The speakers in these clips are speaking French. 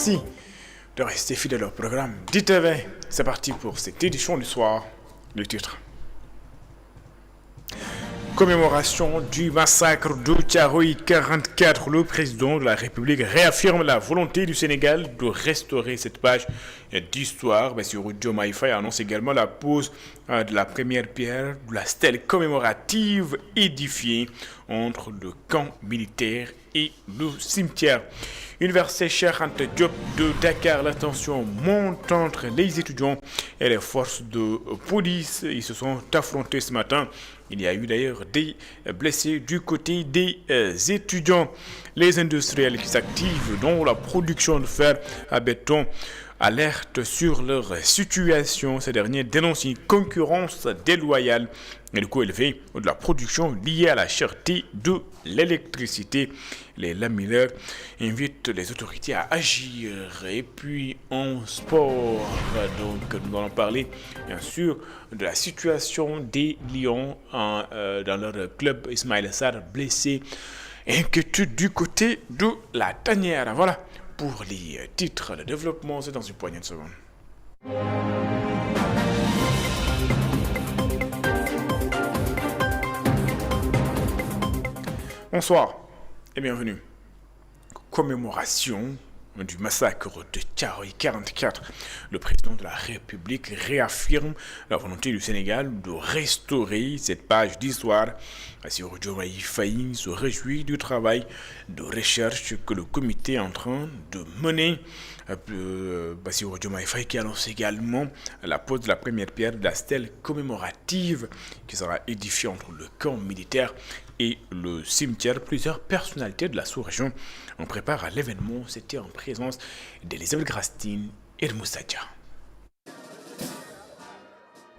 Merci de rester fidèle au programme d'ITV. C'est parti pour cette édition du soir. Le titre. Commémoration du massacre de Thiaroye 44. Le président de la République réaffirme la volonté du Sénégal de restaurer cette page d'histoire. Bassirou Diomaye Faye annonce également la pose de la première pierre de la stèle commémorative édifiée entre le camp militaire et le cimetière. Université Cheikh Anta Diop de Dakar, la tension monte entre les étudiants et les forces de police. Ils se sont affrontés ce matin. Il y a eu d'ailleurs des blessés du côté des étudiants. Les industriels qui s'activent dans la production de fer à béton alertent sur leur situation. Ces derniers dénoncent une concurrence déloyale et le coût élevé de la production liée à la cherté de l'électricité. Les lamineurs invitent les autorités à agir. Et puis en sport, donc nous allons parler bien sûr de la situation des Lions dans leur club. Ismaël Sarr blessé, inquiétude du côté de la tanière. Voilà pour les titres. Le développement, c'est dans une poignée de secondes. Bonsoir et bienvenue. Commémoration du massacre de Thiaroye 44. Le président de la République réaffirme la volonté du Sénégal de restaurer cette page d'histoire. Bassirou Diomaye Faye se réjouit du travail de recherche que le comité est en train de mener. Bassirou Diomaye Faye qui annonce également la pose de la première pierre de la stèle commémorative qui sera édifiée entre le camp militaire et le cimetière. Plusieurs personnalités de la sous-région ont préparé l'événement. C'était en présence d'Elisabeth Grastine et de Moussa Dia.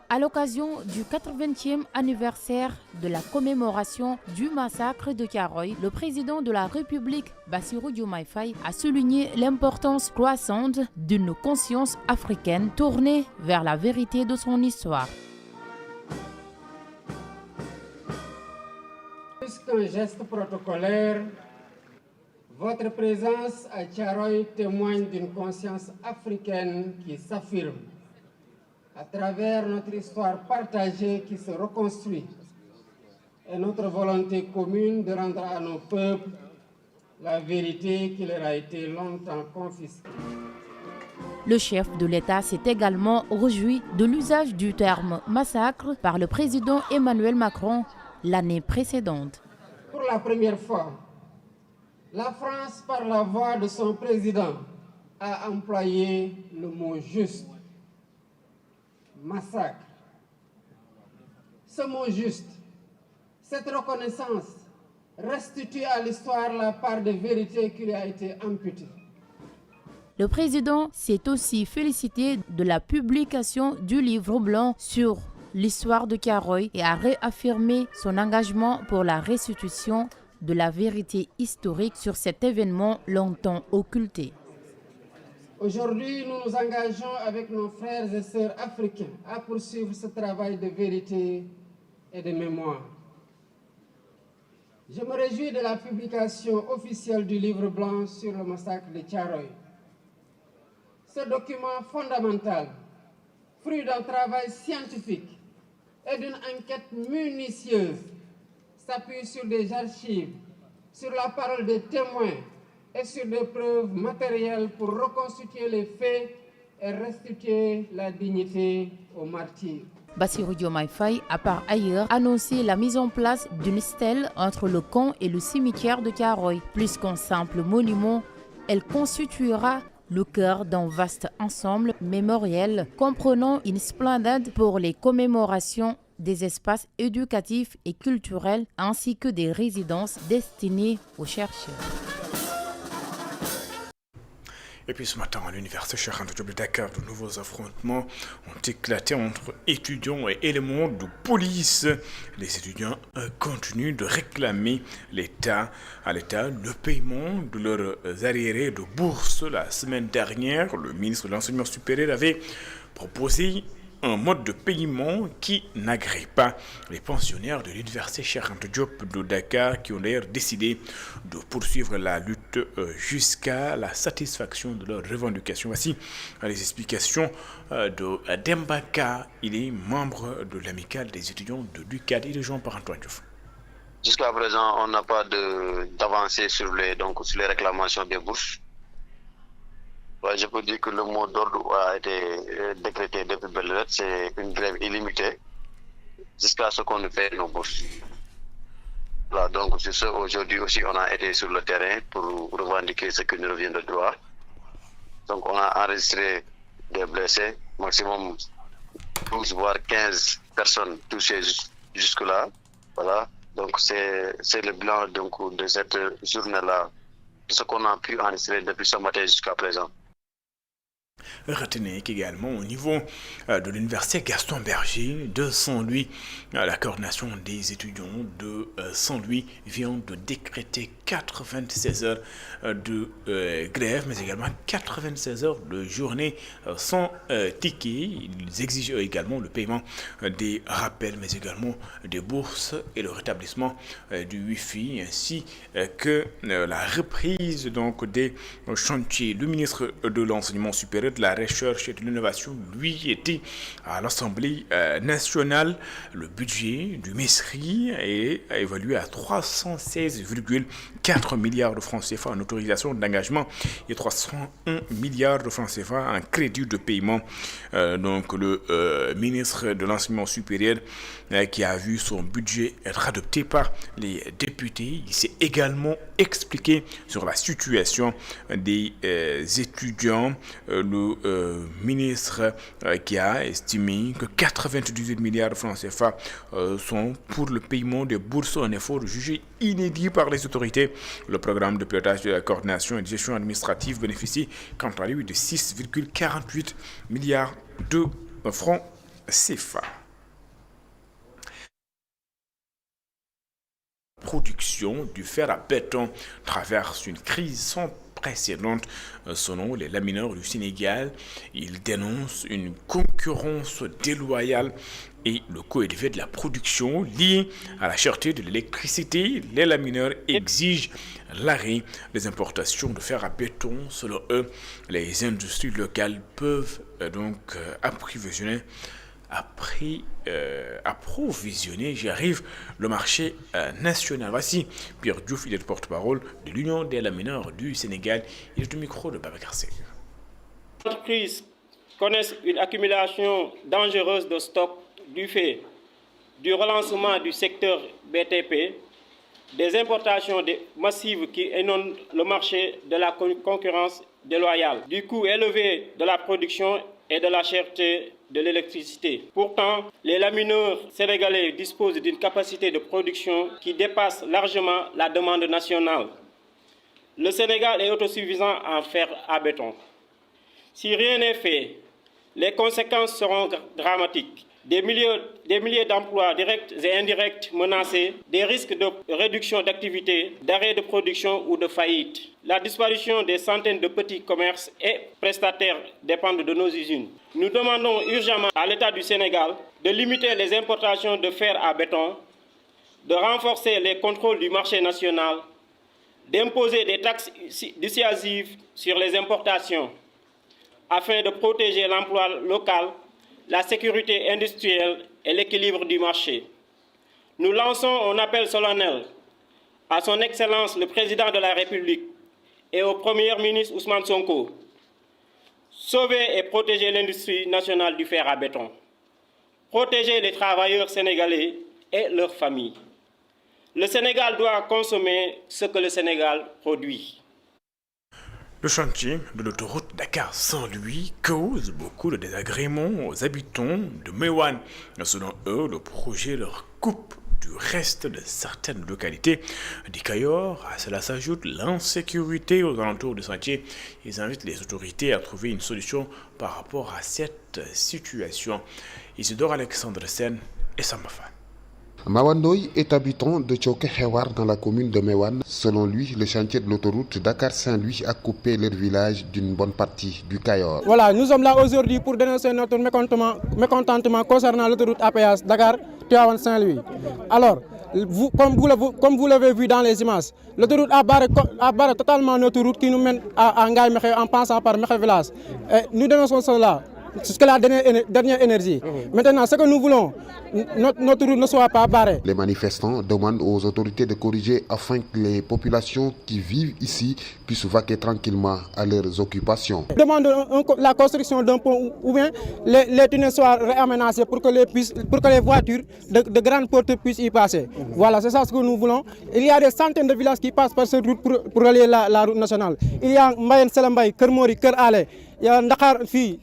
À l'occasion du 80e anniversaire de la commémoration du massacre de Thiaroye, le président de la République, Bassirou Diomaye Faye, a souligné l'importance croissante d'une conscience africaine tournée vers la vérité de son histoire. Plus qu'un geste protocolaire, votre présence à Thiaroye témoigne d'une conscience africaine qui s'affirme à travers notre histoire partagée qui se reconstruit et notre volonté commune de rendre à nos peuples la vérité qui leur a été longtemps confisquée. Le chef de l'État s'est également réjoui de l'usage du terme massacre par le président Emmanuel Macron l'année précédente. Pour la première fois, la France, par la voix de son président, a employé le mot juste. Massacre. Ce mot juste, cette reconnaissance restitue à l'histoire la part de vérité qui lui a été amputée. Le président s'est aussi félicité de la publication du livre blanc sur l'histoire de Thiaroye et a réaffirmé son engagement pour la restitution de la vérité historique sur cet événement longtemps occulté. Aujourd'hui, nous nous engageons avec nos frères et sœurs africains à poursuivre ce travail de vérité et de mémoire. Je me réjouis de la publication officielle du livre blanc sur le massacre de Thiaroye. Ce document fondamental, fruit d'un travail scientifique et d'une enquête minutieuse, s'appuie sur des archives, sur la parole des témoins et sur des preuves matérielles pour reconstituer les faits et restituer la dignité aux martyrs. Bassirou Diomaye Faye a par ailleurs annoncé la mise en place d'une stèle entre le camp et le cimetière de Thiaroye. Plus qu'un simple monument, elle constituera le cœur d'un vaste ensemble mémoriel comprenant une esplanade pour les commémorations, des espaces éducatifs et culturels ainsi que des résidences destinées aux chercheurs. Et puis ce matin, à l'université Cheikh Anta Diop de Dakar, de nouveaux affrontements ont éclaté entre étudiants et éléments de police. Les étudiants continuent de réclamer à l'État le paiement de leurs arriérés de bourse. La semaine dernière, le ministre de l'Enseignement supérieur avait proposé un mode de paiement qui n'agrée pas les pensionnaires de l'université Cheikh Anta Diop de Dakar qui ont d'ailleurs décidé de poursuivre la lutte jusqu'à la satisfaction de leurs revendications. Voici les explications de Dembaka. Il est membre de l'amicale des étudiants de l'UCAD et rejoint par Antoine Diouf. Jusqu'à présent, on n'a pas d'avancée sur les réclamations des bourses. Ouais, je peux dire que le mot d'ordre a été décrété depuis belle lurette, c'est une grève illimitée jusqu'à ce qu'on nous paie nos bourses. Voilà, donc sur ce, aujourd'hui aussi, on a été sur le terrain pour revendiquer ce qui nous revient de droit. Donc on a enregistré des blessés, maximum 12 voire 15 personnes touchées jusque-là. Voilà. Donc c'est le bilan donc, de cette journée-là, de ce qu'on a pu enregistrer depuis ce matin jusqu'à présent. Retenez qu'également au niveau de l'université Gaston Berger de Saint-Louis, la coordination des étudiants de Saint-Louis vient de décréter 96 heures de grève, mais également 96 heures de journée sans ticket. Ils exigent également le paiement des rappels, mais également des bourses et le rétablissement du Wi-Fi, ainsi que la reprise donc des chantiers. Le ministre de l'Enseignement supérieur, de la Recherche et de l'Innovation, lui, était à l'Assemblée nationale. Le budget du MESRI est évalué à 316,4 milliards de francs CFA en autorisation d'engagement et 301 milliards de francs CFA en crédit de paiement. Donc le ministre de l'Enseignement supérieur qui a vu son budget être adopté par les députés, il s'est également expliqué sur la situation des étudiants. Le ministre qui a estimé que 98 milliards de francs CFA sont pour le paiement des bourses, un effort jugé inédit par les autorités. Le programme de pilotage de la coordination et de gestion administrative bénéficie quant à lui de 6,48 milliards de francs CFA. Production du fer à béton traverse une crise sans précédente selon les lamineurs du Sénégal. Ils dénoncent une concurrence déloyale et le coût élevé de la production lié à la cherté de l'électricité. Les lamineurs exigent l'arrêt des importations de fer à béton. Selon eux, les industries locales peuvent donc approvisionner, le marché national. Voici Pierre Diouf, il est le porte-parole de l'Union des lamineurs du Sénégal. Il est au micro de Babacar Seck. Les entreprises connaissent une accumulation dangereuse de stocks du fait du relancement du secteur BTP, des importations massives qui inondent le marché de la concurrence déloyale, du coût élevé de la production et de la cherté de l'électricité. Pourtant, les lamineurs sénégalais disposent d'une capacité de production qui dépasse largement la demande nationale. Le Sénégal est autosuffisant en fer à béton. Si rien n'est fait, les conséquences seront dramatiques. Des milliers d'emplois directs et indirects menacés, des risques de réduction d'activité, d'arrêt de production ou de faillite. La disparition des centaines de petits commerces et prestataires dépendent de nos usines. Nous demandons urgemment à l'État du Sénégal de limiter les importations de fer à béton, de renforcer les contrôles du marché national, d'imposer des taxes dissuasives sur les importations afin de protéger l'emploi local, la sécurité industrielle et l'équilibre du marché. Nous lançons un appel solennel à son Excellence le Président de la République et au Premier ministre Ousmane Sonko. Sauver et protéger l'industrie nationale du fer à béton. Protéger les travailleurs sénégalais et leurs familles. Le Sénégal doit consommer ce que le Sénégal produit. Le chantier de l'autoroute Dakar-Saint-Louis cause beaucoup de désagréments aux habitants de Meouane. Selon eux, le projet leur coupe du reste de certaines localités du Cayor. À cela s'ajoute l'insécurité aux alentours du chantier. Ils invitent les autorités à trouver une solution par rapport à cette situation. Isidore Alexandre Sen et Samafan. Mawandoy est habitant de Tchoke-Hewar dans la commune de Mewan. Selon lui, le chantier de l'autoroute Dakar-Saint-Louis a coupé leur village d'une bonne partie du Cayor. Voilà, nous sommes là aujourd'hui pour dénoncer notre mécontentement concernant l'autoroute APS Dakar-Saint-Louis. Alors, comme vous l'avez vu dans les images, l'autoroute a barré totalement notre route qui nous mène à Ngaï en passant par Mekhé Village. Et nous dénonçons cela. C'est la dernière énergie. Maintenant, ce que nous voulons, notre route ne soit pas barrée. Les manifestants demandent aux autorités de corriger afin que les populations qui vivent ici puissent vaquer tranquillement à leurs occupations. Nous demandons la construction d'un pont ou bien les tunnels soient réaménagés pour que les voitures de grande portée puissent y passer. Voilà, c'est ça ce que nous voulons. Il y a des centaines de villages qui passent par cette route pour relier la route nationale. Il y a Mbayen Selambay, Kermori, Ker Ale. Il y a Ndakar Fi,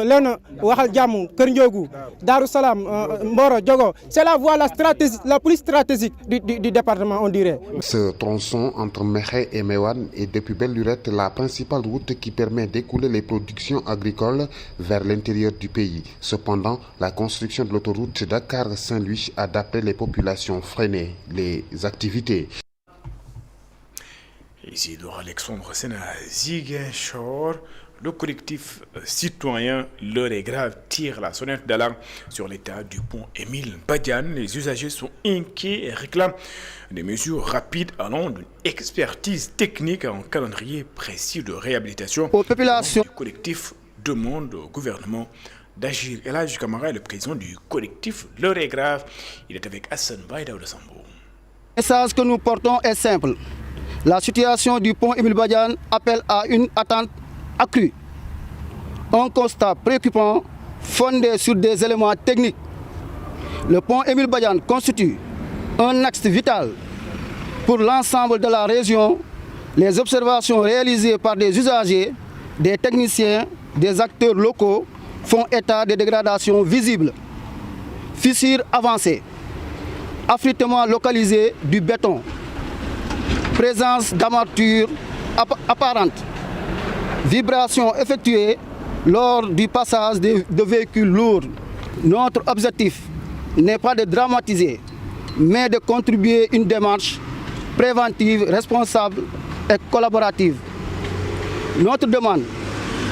Lena, Wahal Djamou, Kerndjogou, Darussalam, Mboro, Djogo. C'est la voie la plus stratégique du département, on dirait. Ce tronçon entre Mekhé et Mewan est depuis belle lurette la principale route qui permet d'écouler les productions agricoles vers l'intérieur du pays. Cependant, la construction de l'autoroute Dakar-Saint-Louis a d'après les populations freiné les activités. Isidore Alexandre Sena Ziguinchor, le collectif citoyen L'heure est grave tire la sonnette d'alarme sur l'état du pont Émile Badiane. Les usagers sont inquiets et réclament des mesures rapides allant d'une expertise technique à un calendrier précis de réhabilitation. Aux populations. Le collectif demande au gouvernement d'agir. Et là, Kamara est le président du collectif L'heure est grave. Il est avec Hassan Baïda de Sambo. Le message que nous portons est simple. La situation du pont Émile Badiane appelle à une attente accrue. Un constat préoccupant fondé sur des éléments techniques. Le pont Émile Badiane constitue un axe vital pour l'ensemble de la région. Les observations réalisées par des usagers, des techniciens, des acteurs locaux font état de dégradations visibles. Fissures avancées, affritement localisé du béton, présence d'amartures apparentes, vibrations effectuées lors du passage de véhicules lourds. Notre objectif n'est pas de dramatiser, mais de contribuer à une démarche préventive, responsable et collaborative. Notre demande,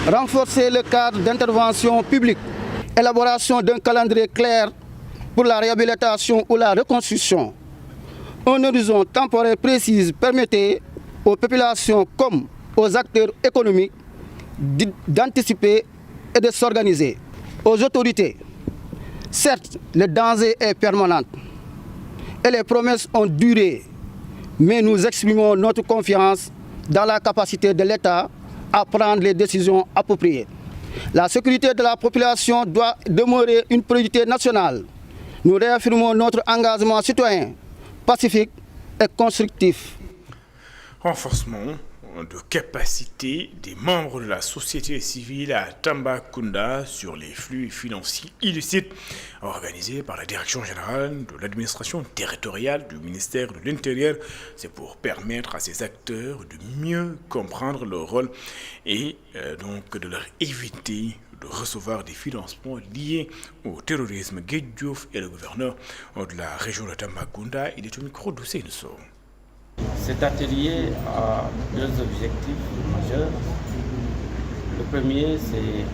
renforcer le cadre d'intervention publique, élaboration d'un calendrier clair pour la réhabilitation ou la reconstruction. Un horizon temporel précis permettait aux populations comme aux acteurs économiques d'anticiper et de s'organiser. Aux autorités, certes, le danger est permanent et les promesses ont duré, mais nous exprimons notre confiance dans la capacité de l'État à prendre les décisions appropriées. La sécurité de la population doit demeurer une priorité nationale. Nous réaffirmons notre engagement citoyen, pacifique et constructif. Renforcement de capacité des membres de la société civile à Tambacounda sur les flux financiers illicites organisés par la Direction générale de l'administration territoriale du ministère de l'Intérieur. C'est pour permettre à ces acteurs de mieux comprendre leur rôle et donc de leur éviter de recevoir des financements liés au terrorisme. Guèye Diouf est le gouverneur de la région de Tambacounda. Il est au micro d'Hussein Sow. Cet atelier a deux objectifs majeurs. Le premier, c'est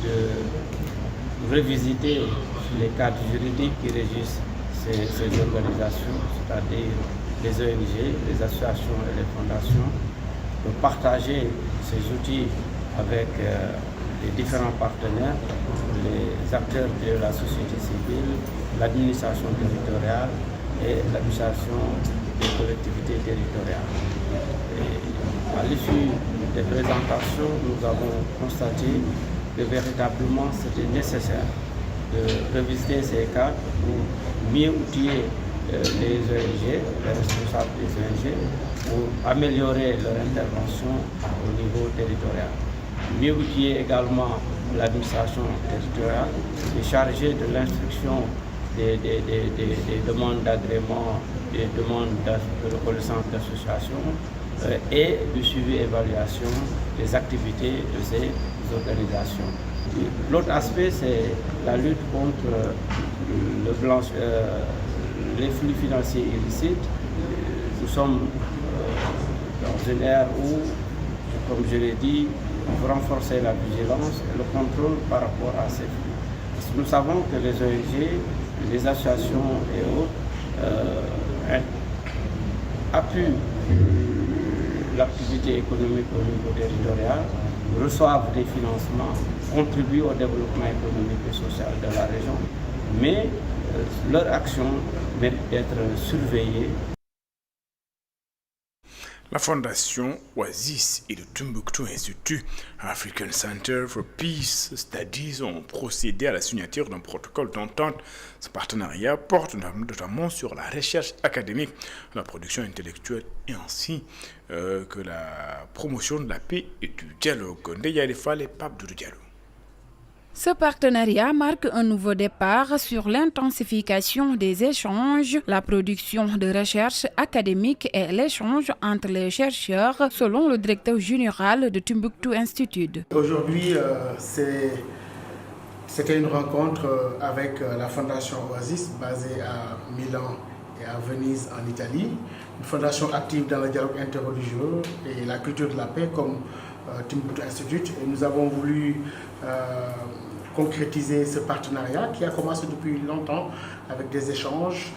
de revisiter les cadres juridiques qui régissent ces organisations, c'est-à-dire les ONG, les associations et les fondations, de partager ces outils avec les différents partenaires, les acteurs de la société civile, l'administration territoriale et l'administration des collectivités territoriales. Et à l'issue des présentations, nous avons constaté que véritablement c'était nécessaire de revisiter ces cadres pour mieux outiller les ONG, les responsables des ONG, pour améliorer leur intervention au niveau territorial. Mieux outiller également l'administration territoriale et chargée de l'instruction des demandes d'agrément, des demandes de reconnaissance d'association et du suivi et évaluation des activités de ces organisations. les flux financiers illicites. Nous sommes dans une ère où, comme je l'ai dit, il faut renforcer la vigilance et le contrôle par rapport à ces flux. Parce que nous savons que les ONG, les associations et autres appuient l'activité économique au niveau territorial, reçoivent des financements, contribuent au développement économique et social de la région, mais leur action mérite d'être surveillée. La fondation Oasis et le Tombouctou Institute African Center for Peace Studies ont procédé à la signature d'un protocole d'entente. Ce partenariat porte notamment sur la recherche académique, la production intellectuelle et ainsi que la promotion de la paix et du dialogue. Ndeya Defale, Pape Doudou Diallo. Ce partenariat marque un nouveau départ sur l'intensification des échanges, la production de recherche académique et l'échange entre les chercheurs, selon le directeur général de Tombouctou Institute. Aujourd'hui, c'était une rencontre avec la fondation Oasis, basée à Milan et à Venise en Italie, une fondation active dans le dialogue interreligieux et la culture de la paix comme Tombouctou Institute. Et nous avons voulu concrétiser ce partenariat qui a commencé depuis longtemps avec des échanges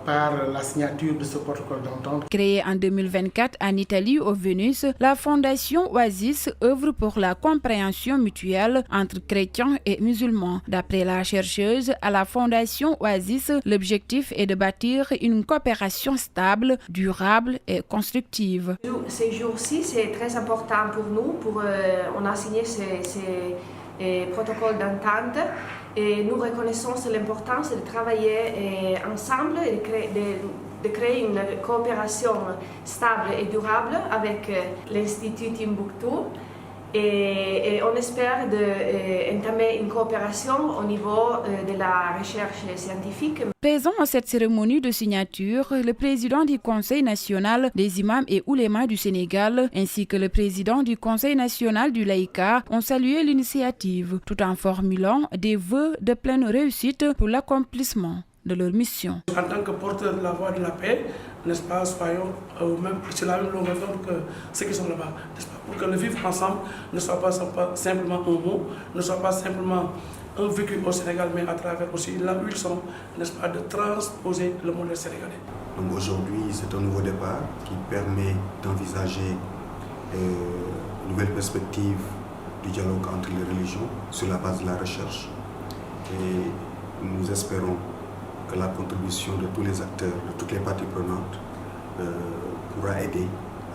par la signature de ce protocole d'entente. Créée en 2024 en Italie au Vénus, la fondation Oasis œuvre pour la compréhension mutuelle entre chrétiens et musulmans. D'après la chercheuse à la fondation Oasis, l'objectif est de bâtir une coopération stable, durable et constructive. Ces jours-ci, c'est très important pour nous. On a signé ces protocole d'entente et nous reconnaissons l'importance de travailler ensemble et de créer une coopération stable et durable avec l'Institut Tombouctou et on espère entamer une coopération au niveau de la recherche scientifique. Présent à cette cérémonie de signature, le président du Conseil national des imams et oulémas du Sénégal ainsi que le président du Conseil national du laïcat ont salué l'initiative tout en formulant des vœux de pleine réussite pour l'accomplissement de leur mission. En tant que porteur de la voix de la paix, n'est-ce pas, soyons même sur la même longueur d'onde que ceux qui sont là-bas, n'est-ce pas, pour que le vivre ensemble ne soit pas simplement un mot, ne soit pas simplement un vécu au Sénégal, mais à travers aussi là où ils sont, n'est-ce pas, de transposer le modèle sénégalais. Donc aujourd'hui, c'est un nouveau départ qui permet d'envisager une nouvelle perspective du dialogue entre les religions sur la base de la recherche. Et nous espérons que la contribution de tous les acteurs, de toutes les parties prenantes, pourra aider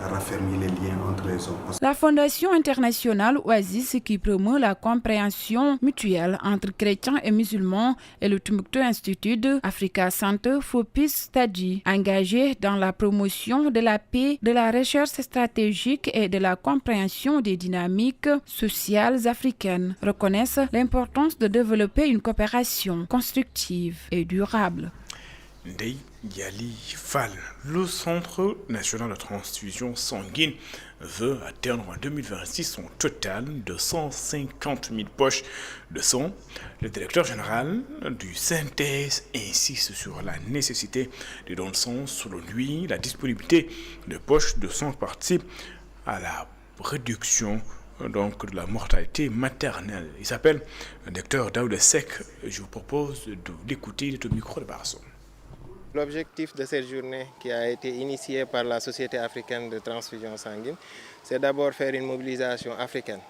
à raffermir les liens entre les hommes. La Fondation internationale Oasis, qui promeut la compréhension mutuelle entre chrétiens et musulmans, et le Tombouctou Institute Africa Center for Peace Studies, engagés dans la promotion de la paix, de la recherche stratégique et de la compréhension des dynamiques sociales africaines, reconnaissent l'importance de développer une coopération constructive et durable. Ndeye Yali Fall, le Centre national de transfusion sanguine veut atteindre en 2026 son total de 150 000 poches de sang. Le directeur général du synthèse insiste sur la nécessité de don de sang. Selon lui, la disponibilité de poches de sang participe à la réduction donc de la mortalité maternelle. Il s'appelle le docteur Daouda Seck. Je vous propose d'écouter le micro de Barson. L'objectif de cette journée qui a été initiée par la Société africaine de transfusion sanguine, c'est d'abord faire une mobilisation africaine.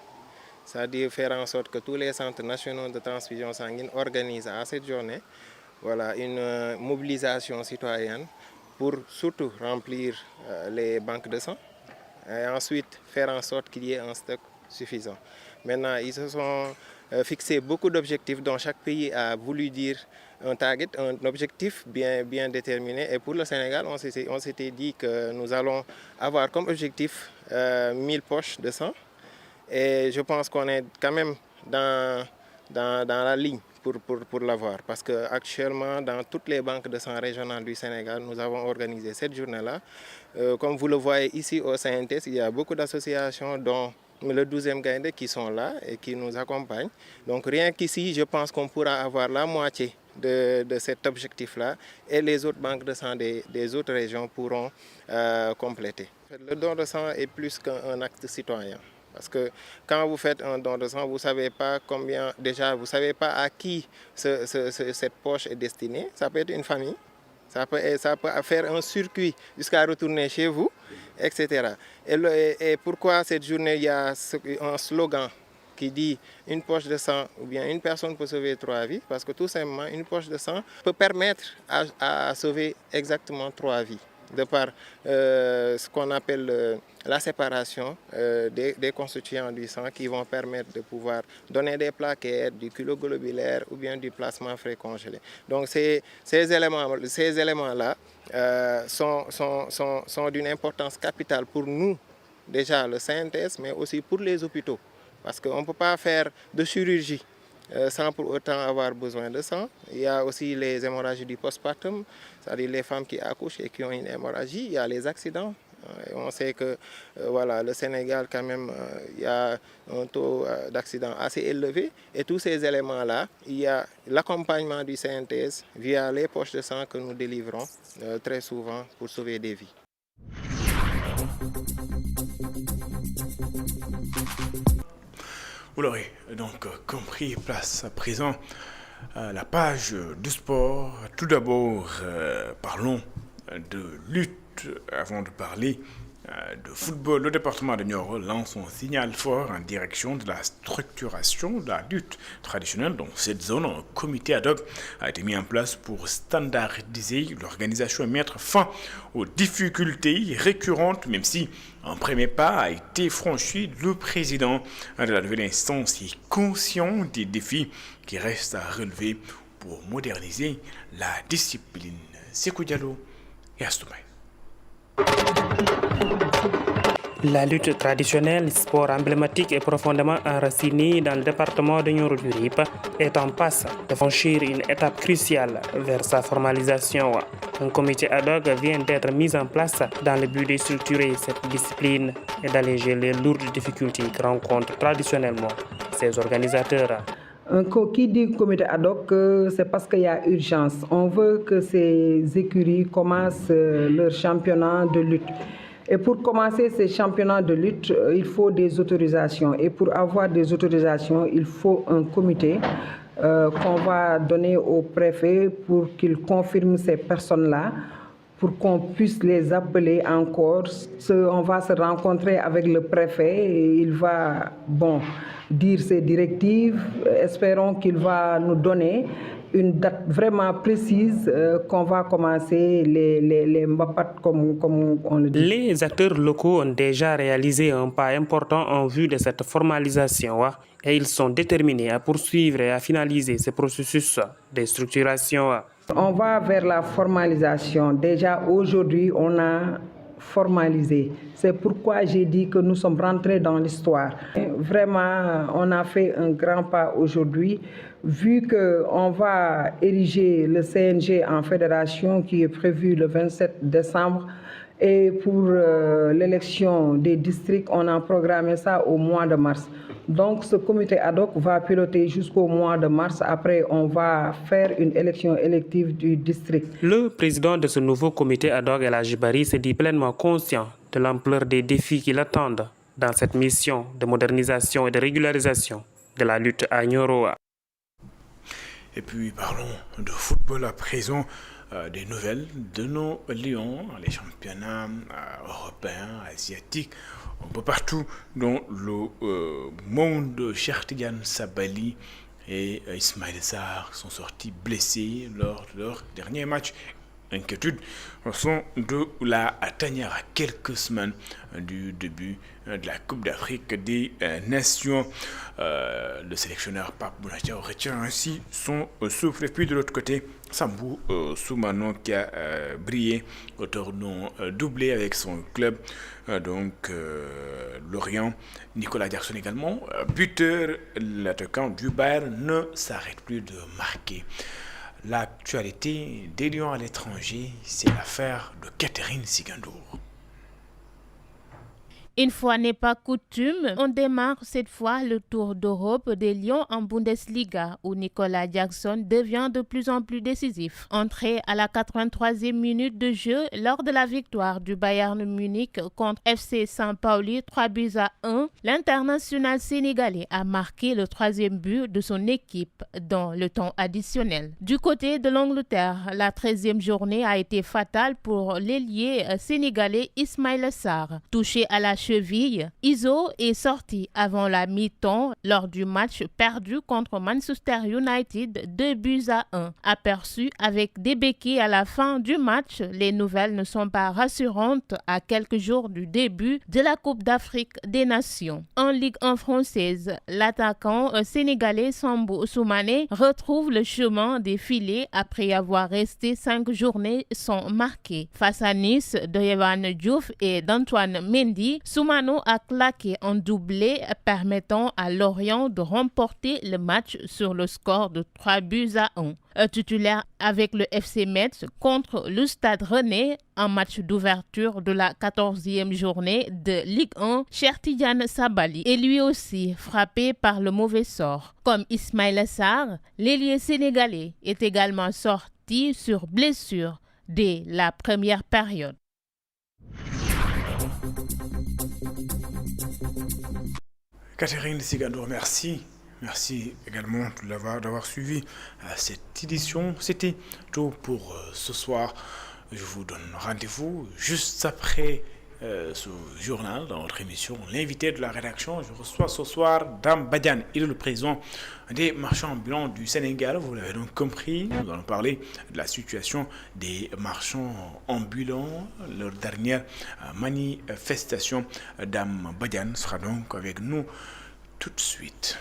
C'est-à-dire faire en sorte que tous les centres nationaux de transfusion sanguine organisent à cette journée une mobilisation citoyenne pour surtout remplir les banques de sang et ensuite faire en sorte qu'il y ait un stock suffisant. Maintenant, ils se sont fixés beaucoup d'objectifs dont chaque pays a voulu dire un target, un objectif bien déterminé. Et pour le Sénégal, on s'était dit que nous allons avoir comme objectif 1000 poches de sang. Et je pense qu'on est quand même dans la ligne pour l'avoir. Parce qu'actuellement, dans toutes les banques de sang régionales du Sénégal, nous avons organisé cette journée-là. Comme vous le voyez ici au CNTS, il y a beaucoup d'associations dont le 12e Gaïndé qui sont là et qui nous accompagnent. Donc rien qu'ici, je pense qu'on pourra avoir la moitié de cet objectif-là et les autres banques de sang des autres régions pourront compléter. Le don de sang est plus qu'un acte citoyen. Parce que quand vous faites un don de sang, vous ne savez pas combien, déjà, vous ne savez pas à qui cette poche est destinée. Ça peut être une famille, ça peut faire un circuit jusqu'à retourner chez vous, etc. Et pourquoi cette journée, il y a un slogan qui dit une poche de sang ou bien une personne peut sauver 3 vies, parce que tout simplement, une poche de sang peut permettre à sauver exactement 3 vies. De par ce qu'on appelle la séparation des constituants du sang qui vont permettre de pouvoir donner des plaquettes, du culoglobulaire ou bien du plasma frais congelé. Donc ces éléments-là sont d'une importance capitale pour nous, déjà le CNTS, mais aussi pour les hôpitaux. Parce qu'on ne peut pas faire de chirurgie sans pour autant avoir besoin de sang. Il y a aussi les hémorragies du postpartum, c'est-à-dire les femmes qui accouchent et qui ont une hémorragie. Il y a les accidents. On sait que voilà, le Sénégal, quand même, il y a un taux d'accident assez élevé. Et tous ces éléments-là, il y a l'accompagnement du CNTS via les poches de sang que nous délivrons très souvent pour sauver des vies. Vous l'aurez donc compris, place à présent à la page du sport. Tout d'abord, parlons de lutte avant de parler de football. Le département de Nioro lance son signal fort en direction de la structuration de la lutte traditionnelle. Dans cette zone, un comité ad hoc a été mis en place pour standardiser l'organisation et mettre fin aux difficultés récurrentes, même si un premier pas a été franchi. Le président de la nouvelle instance est conscient des défis qui restent à relever pour moderniser la discipline. Sekou Diallo et Astoumaï. La lutte traditionnelle, sport emblématique et profondément enraciné dans le département de Nioro-du-Rip, est en passe de franchir une étape cruciale vers sa formalisation. Un comité ad hoc vient d'être mis en place dans le but de structurer cette discipline et d'alléger les lourdes difficultés que rencontrent traditionnellement ses organisateurs. Qui dit comité ad hoc, c'est parce qu'il y a urgence. On veut que ces écuries commencent leur championnat de lutte. Et pour commencer ces championnats de lutte, il faut des autorisations. Et pour avoir des autorisations, il faut un comité qu'on va donner au préfet pour qu'il confirme ces personnes-là, pour qu'on puisse les appeler encore. On va se rencontrer avec le préfet et il va dire ses directives. Espérons qu'il va nous donner une date vraiment précise qu'on va commencer les mbapat comme on le dit. Les acteurs locaux ont déjà réalisé un pas important en vue de cette formalisation et ils sont déterminés à poursuivre et à finaliser ce processus de structuration. On va vers la formalisation. Déjà aujourd'hui, on a formalisé. C'est pourquoi j'ai dit que nous sommes rentrés dans l'histoire. Vraiment, on a fait un grand pas aujourd'hui, vu qu'on va ériger le CNG en fédération qui est prévu le 27 décembre. Et pour l'élection des districts, on a programmé ça au mois de mars. Donc ce comité ad hoc va piloter jusqu'au mois de mars. Après, on va faire une élection élective du district. Le président de ce nouveau comité ad hoc, El Hadji Barry, se dit pleinement conscient de l'ampleur des défis qui l'attendent dans cette mission de modernisation et de régularisation de la lutte à Nioro. Et puis parlons de football à présent. Des nouvelles de nos Lions, les championnats européens, asiatiques, un peu partout dans le monde. Cheikh Tidiane Sabaly et Ismaïla Sarr sont sortis blessés lors de leur dernier match. Inquiétude sont de la tanière à quelques semaines du début de la Coupe d'Afrique des Nations. Le sélectionneur Pape Bouna retient ainsi son souffle. Et puis de l'autre côté, Sambou Soumano qui a brillé au tournoi doublé avec son club, Lorient. Nicolas Jackson également, buteur. L'attaquant du Bayern ne s'arrête plus de marquer. L'actualité des Lions à l'étranger, c'est l'affaire de Catherine Sigandour. Une fois n'est pas coutume, on démarre cette fois le tour d'Europe des Lions en Bundesliga où Nicolas Jackson devient de plus en plus décisif. Entré à la 83e minute de jeu lors de la victoire du Bayern Munich contre FC Saint-Pauli 3-1, l'international sénégalais a marqué le 3e but de son équipe dans le temps additionnel. Du côté de l'Angleterre, la 13e journée a été fatale pour l'ailier sénégalais Ismaïla Sarr. Touché à la cheville, Iso est sorti avant la mi-temps lors du match perdu contre Manchester United 2-1. Aperçu avec des béquilles à la fin du match, les nouvelles ne sont pas rassurantes à quelques jours du début de la Coupe d'Afrique des Nations. En Ligue 1 française, l'attaquant sénégalais Sambou Soumané retrouve le chemin des filets après avoir resté 5 journées sans marquer. Face à Nice de Yvan Diouf et d'Antoine Mendy, Soumano a claqué un doublé permettant à Lorient de remporter le match sur le score de 3-1. Titulaire avec le FC Metz contre le Stade Rennais, un match d'ouverture de la 14e journée de Ligue 1, Cheikh Tidiane Sabali est lui aussi frappé par le mauvais sort. Comme Ismaïla Sarr, l'ailier sénégalais est également sorti sur blessure dès la première période. Catherine Sigandour, merci. Merci également d'avoir suivi cette édition. C'était tout pour ce soir. Je vous donne rendez-vous juste après ce journal dans notre émission. L'invité de la rédaction, je reçois ce soir Dame Badiane. Il est le président des marchands ambulants du Sénégal. Vous l'avez donc compris, nous allons parler de la situation des marchands ambulants. Leur dernière manifestation. Dame Badiane sera donc avec nous tout de suite.